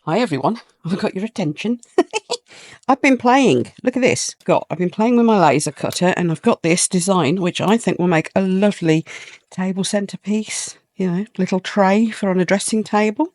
Hi everyone, I've got your attention. I've been playing, look at this, I've been playing with my laser cutter and I've got this design which I think will make a lovely table centerpiece, you know, little tray for on a dressing table,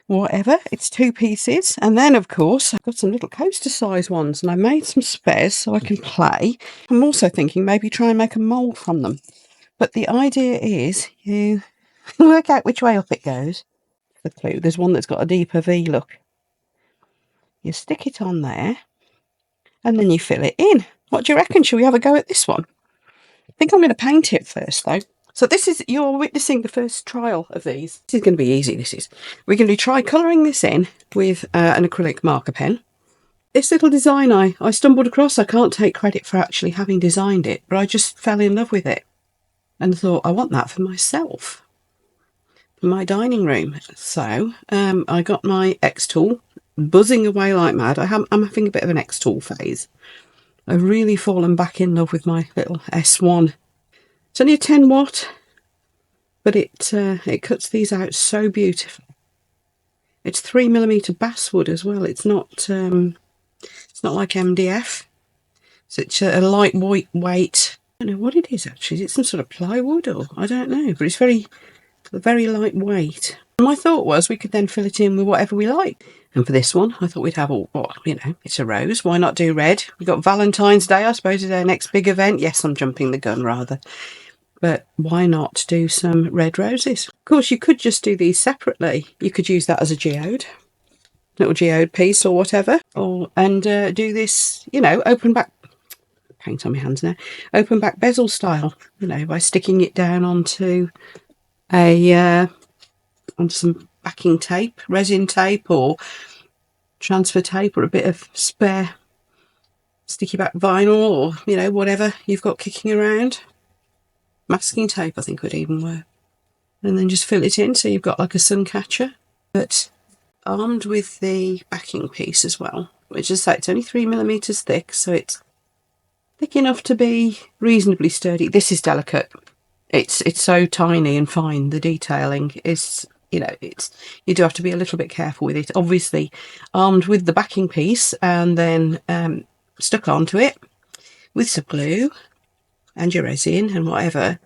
whatever. It's 2 pieces, and then of course I've got some little coaster size ones and I made some spares so I can play. I'm also thinking maybe try and make a mould from them, but the idea is you work out which way up it goes. The clue, there's one that's got a deeper V look. You stick it on there and then you fill it in. What do you reckon? Shall we have a go at this one? I think I'm going to paint it first though. So this is, you're witnessing the first trial of these. This is going to be easy, this is. We're going to try colouring this in with an acrylic marker pen. This little design I stumbled across, I can't take credit for actually having designed it, but I just fell in love with it and thought I want that for myself, for my dining room. So I got my XTool, buzzing away like mad. I'm having a bit of an XTool phase. I've really fallen back in love with my little S1. It's only a 10 watt, but it cuts these out so beautifully. It's 3mm basswood as well. It's not like MDF. So it's a lightweight weight. I don't know what it is actually. Is it some sort of plywood or I don't know, but it's very lightweight. My thought was we could then fill it in with whatever we like. And for this one, I thought we'd have all, well, you know, it's a rose. Why not do red? We've got Valentine's Day, I suppose, is our next big event. Yes, I'm jumping the gun rather. But why not do some red roses? Of course, you could just do these separately. You could use that as a geode, little geode piece or whatever. And do this, you know, open back, paint on my hands now, open back bezel style, you know, by sticking it down onto onto some backing tape, resin tape or transfer tape or a bit of spare sticky back vinyl or, you know, whatever you've got kicking around. Masking tape I think would even work. And then just fill it in so you've got like a sun catcher, but armed with the backing piece as well, which is it's only 3mm thick, so it's thick enough to be reasonably sturdy. This is delicate. It's so tiny and fine. The detailing is, you know, you do have to be a little bit careful with it. Obviously armed with the backing piece and then stuck onto it with some glue and your resin and whatever,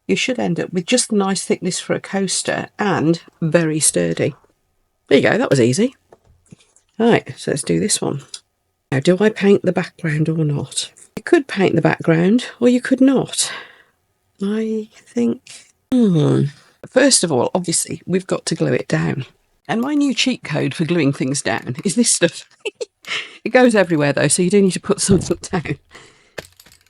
you should end up with just a nice thickness for a coaster and very sturdy. There you go, that was easy. Right, so let's do this one. Now, do I paint the background or not? You could paint the background or you could not. I think, first of all, obviously, we've got to glue it down. And my new cheat code for gluing things down is this stuff. It goes everywhere though, so you do need to put something down.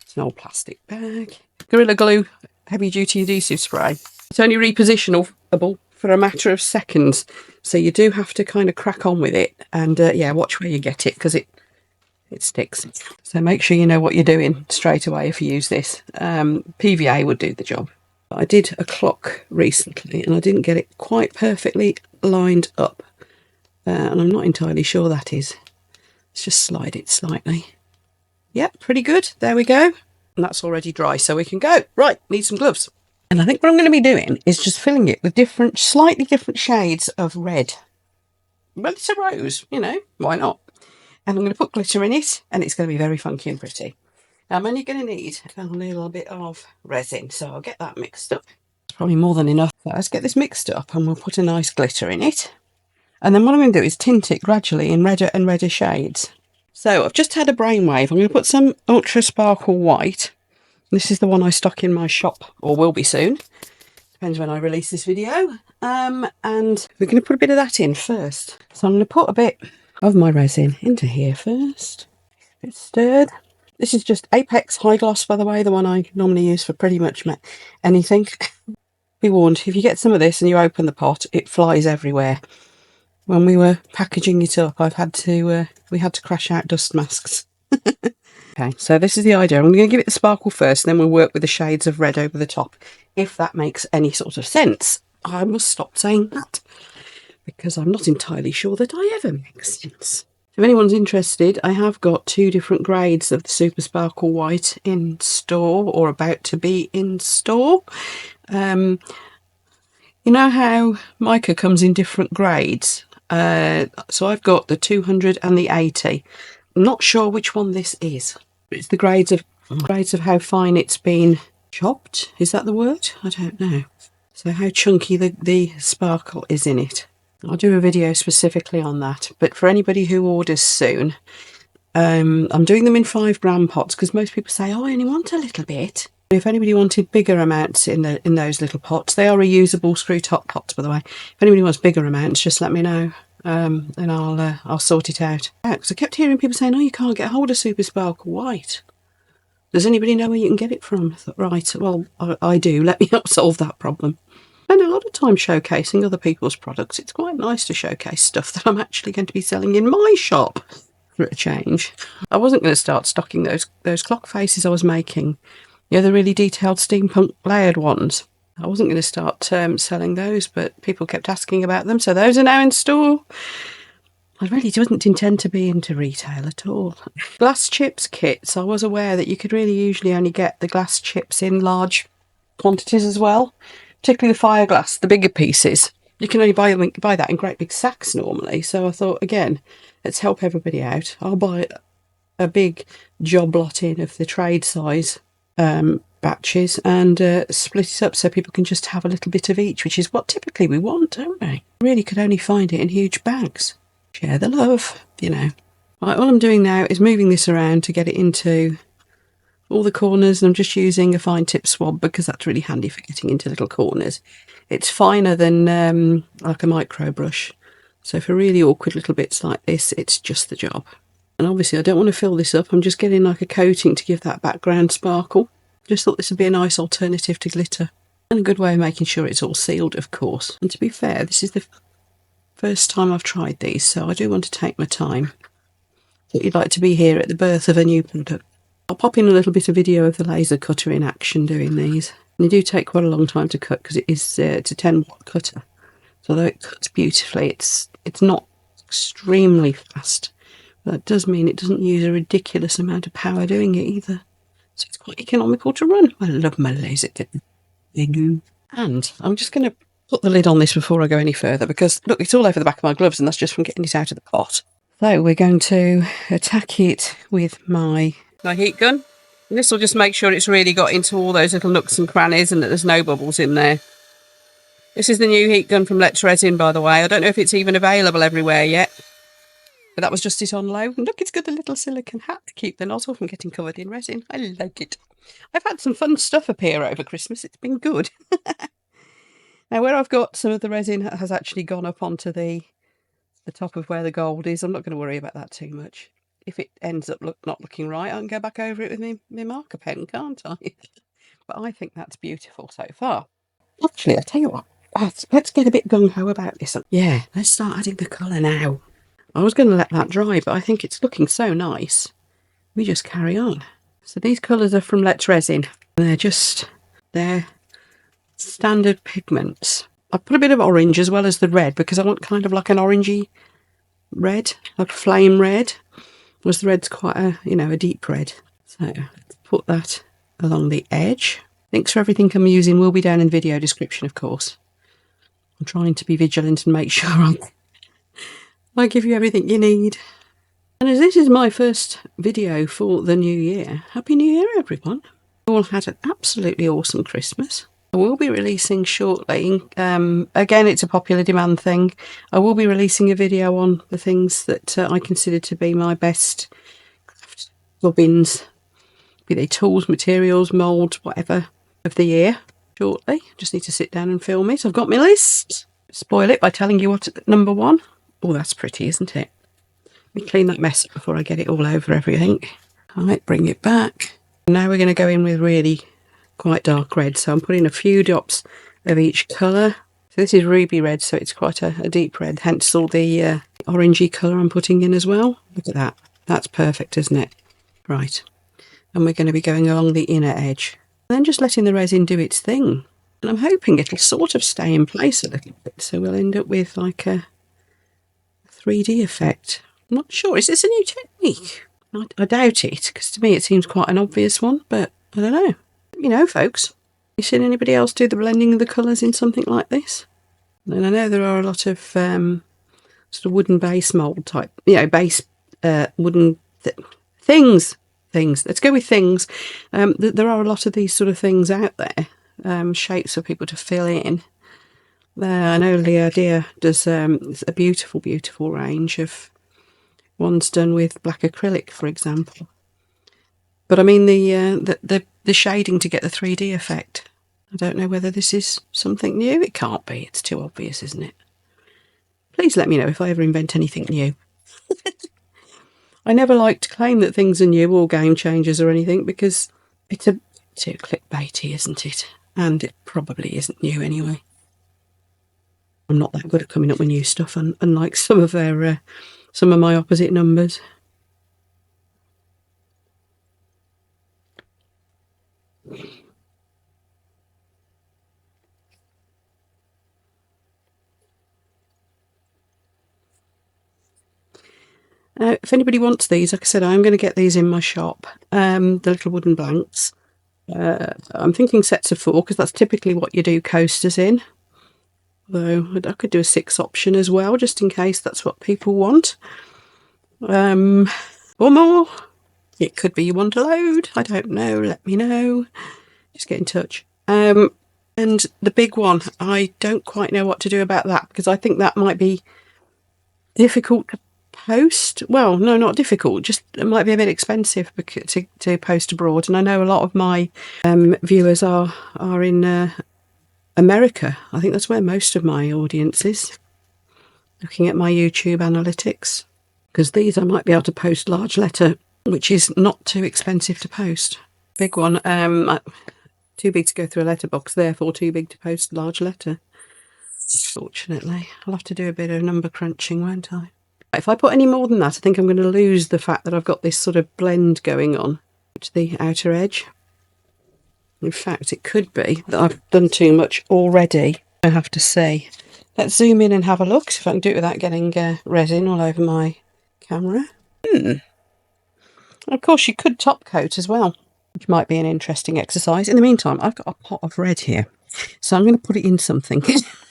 It's an old plastic bag. Gorilla Glue heavy duty adhesive spray. It's only repositionable for a matter of seconds, so you do have to kind of crack on with it and yeah, watch where you get it because it sticks. So make sure you know what you're doing straight away if you use this. PVA would do the job. I did a clock recently and I didn't get it quite perfectly lined up, and I'm not entirely sure that is. Let's just slide it slightly. Yep, pretty good. There we go. And that's already dry, so we can go. Right, need some gloves. And I think what I'm going to be doing is just filling it with slightly different shades of red. Well, it's a rose, you know, why not? And I'm going to put glitter in it, and it's going to be very funky and pretty. I'm only going to need a little bit of resin, so I'll get that mixed up. It's probably more than enough. So let's get this mixed up, and we'll put a nice glitter in it. And then what I'm going to do is tint it gradually in redder and redder shades. So I've just had a brainwave. I'm going to put some Ultra Sparkle White. This is the one I stock in my shop, or will be soon. Depends when I release this video. And we're going to put a bit of that in first. So I'm going to put a bit of my resin into here first. A bit stirred. This is just Apex High Gloss, by the way, the one I normally use for pretty much anything. Be warned, if you get some of this and you open the pot, it flies everywhere. When we were packaging it up, we had to crash out dust masks. Okay, so this is the idea. I'm going to give it the sparkle first, and then we'll work with the shades of red over the top. If that makes any sort of sense, I must stop saying that, because I'm not entirely sure that I ever make sense. If anyone's interested, I have got 2 different grades of the Super Sparkle White in store, or about to be in store. You know how mica comes in different grades? So I've got the 200 and the 80. I'm not sure which one this is. It's the grades of how fine it's been chopped. Is that the word? I don't know. So how chunky the sparkle is in it. I'll do a video specifically on that. But for anybody who orders soon, I'm doing them in 5 gram pots because most people say, oh, I only want a little bit. If anybody wanted bigger amounts in those little pots, they are reusable screw top pots, by the way. If anybody wants bigger amounts, just let me know, and I'll sort it out. Because I kept hearing people saying, "Oh, you can't get hold of Super Sparkle White. Does anybody know where you can get it from?" I thought, right, well, I do. Let me help solve that problem. And a lot of time showcasing other people's products. It's quite nice to showcase stuff that I'm actually going to be selling in my shop for a change. I wasn't going to start stocking those clock faces I was making. You know, the really detailed steampunk layered ones. I wasn't going to start selling those, but people kept asking about them, so those are now in store. I really didn't intend to be into retail at all. Glass chips kits. I was aware that you could really usually only get the glass chips in large quantities as well, particularly the fireglass, the bigger pieces. You can only buy that in great big sacks normally, so I thought, again, let's help everybody out. I'll buy a big job lot in of the trade size batches and split it up so people can just have a little bit of each, which is what typically we want, don't we? Really could only find it in huge bags. Share the love, you know. Right, all I'm doing now is moving this around to get it into all the corners, and I'm just using a fine tip swab because that's really handy for getting into little corners. It's finer than like a micro brush, so for really awkward little bits like this, it's just the job. And obviously I don't want to fill this up, I'm just getting like a coating to give that background sparkle. Just thought this would be a nice alternative to glitter. And a good way of making sure it's all sealed, of course. And to be fair, this is the first time I've tried these, so I do want to take my time. Thought you'd like to be here at the birth of a new product. I'll pop in a little bit of video of the laser cutter in action doing these. And they do take quite a long time to cut because it's a 10-watt cutter. So although it cuts beautifully, it's not extremely fast. That does mean it doesn't use a ridiculous amount of power doing it either. So it's quite economical to run. I love my laser cutter. And I'm just going to put the lid on this before I go any further because, look, it's all over the back of my gloves and that's just from getting it out of the pot. So we're going to attack it with my heat gun. And this will just make sure it's really got into all those little nooks and crannies and that there's no bubbles in there. This is the new heat gun from Resin, by the way. I don't know if it's even available everywhere yet. But that was just it on low. And look, it's got the little silicone hat to keep the nozzle from getting covered in resin. I like it. I've had some fun stuff appear over Christmas. It's been good. Now, where I've got some of the resin has actually gone up onto the top of where the gold is. I'm not going to worry about that too much. If it ends up not looking right, I can go back over it with my marker pen, can't I? But I think that's beautiful so far. Actually, I'll tell you what. Let's get a bit gung-ho about this. Yeah, let's start adding the colour now. I was going to let that dry, but I think it's looking so nice. We just carry on. So these colours are from Resin. They're standard pigments. I put a bit of orange as well as the red because I want kind of like an orangey red, like flame red. Whereas the red's quite a deep red. So let's put that along the edge. Links for everything I'm using will be down in the video description, of course. I'm trying to be vigilant and make sure I give you everything you need. And as this is my first video for the new year, Happy New Year, everyone. You all had an absolutely awesome Christmas. I will be releasing shortly, again, it's a popular demand thing. I will be releasing a video on the things that I consider to be my best craft gubbins, be they tools, materials, moulds, whatever, of the year shortly. Just need to sit down and film it. I've got my list. Spoil it by telling you what's at number 1. Oh, that's pretty, isn't it? Let me clean that mess up before I get it all over everything. I might bring it back. Now we're going to go in with really quite dark red. So I'm putting a few drops of each colour. So this is ruby red, so it's quite a deep red, hence all the orangey colour I'm putting in as well. Look at that. That's perfect, isn't it? Right. And we're going to be going along the inner edge. And then just letting the resin do its thing. And I'm hoping it'll sort of stay in place a little bit. So we'll end up with like a 3D effect. I'm not sure. Is this a new technique? I doubt it, because to me it seems quite an obvious one, but I don't know. You know, folks, you seen anybody else do the blending of the colours in something like this? And I know there are a lot of sort of wooden base mould type, you know, base wooden things. Let's go with things. There are a lot of these sort of things out there, shapes for people to fill in. I know Leah does a beautiful, beautiful range of ones done with black acrylic, for example. But I mean the shading to get the 3D effect. I don't know whether this is something new. It can't be. It's too obvious, isn't it? Please let me know if I ever invent anything new. I never like to claim that things are new or game changers or anything, because it's a bit too clickbaity, isn't it? And it probably isn't new anyway. I'm not that good at coming up with new stuff, unlike some of my opposite numbers. If anybody wants these, like I said, I'm going to get these in my shop, the little wooden blanks. I'm thinking sets of 4, because that's typically what you do coasters in. Though I could do a 6 option as well, just in case that's what people want. Or more. It could be you want a load. I don't know. Let me know. Just get in touch. And the big one, I don't quite know what to do about that, because I think that might be difficult to post. Well, no, not difficult, just it might be a bit expensive to post abroad. And I know a lot of my viewers are in America. I think that's where most of my audience is, looking at my YouTube analytics. Because these I might be able to post large letter, which is not too expensive to post. Big one, too big to go through a letterbox, therefore too big to post large letter. Fortunately, I'll have to do a bit of number crunching, won't I? If I put any more than that, I think I'm going to lose the fact that I've got this sort of blend going on to the outer edge. In fact, it could be that I've done too much already. I have to say. Let's zoom in and have a look, see if I can do it without getting resin all over my camera. Of course, you could top coat as well, which might be an interesting exercise. In the meantime, I've got a pot of red here, so I'm going to put it in something.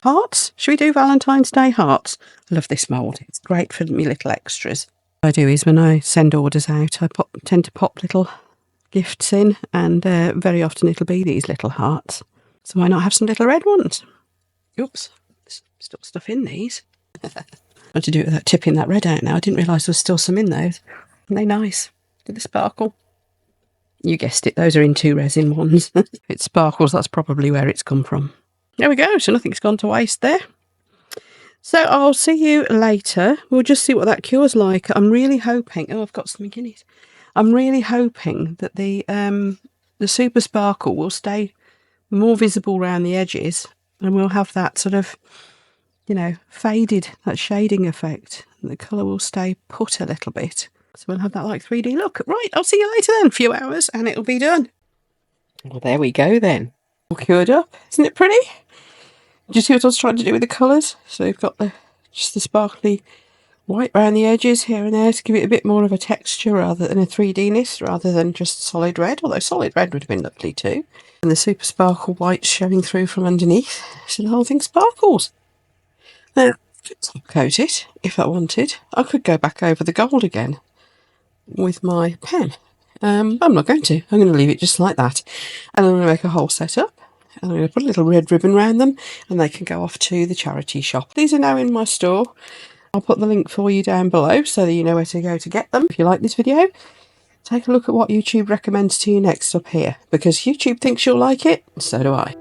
Hearts? Should we do Valentine's Day hearts? I love this mould. It's great for me little extras. What I do is when I send orders out, I tend to pop little gifts in, and very often it'll be these little hearts. So why not have some little red ones? Oops, there's still stuff in these. I had to do it without tipping that red out now. I didn't realise there was still some in those. Aren't they nice? Do they sparkle? You guessed it, those are in 2 resin ones. If it sparkles, that's probably where it's come from. There we go, so nothing's gone to waste there. So I'll see you later. We'll just see what that cure's like. I'm really hoping... Oh, I've got something in it. I'm really hoping that the Super Sparkle will stay more visible around the edges, and we'll have that sort of, you know, faded, that shading effect. And the colour will stay put a little bit. So we'll have that like 3D look. Right, I'll see you later then. A few hours and it'll be done. Well, there we go then. All cured up. Isn't it pretty? Do you see what I was trying to do with the colours? So we've got just the sparkly white around the edges here and there to give it a bit more of a texture rather than a 3D-ness, rather than just solid red, although solid red would have been lovely too. And the Super Sparkle white showing through from underneath, so the whole thing sparkles. Now, I could top coat it if I wanted. I could go back over the gold again with my pen. I'm not going to. I'm going to leave it just like that. And I'm going to make a whole setup. And I'm going to put a little red ribbon around them, and they can go off to the charity shop. These are now in my store. I'll put the link for you down below so that you know where to go to get them. If you like this video, take a look at what YouTube recommends to you next up here, because YouTube thinks you'll like it, so do I.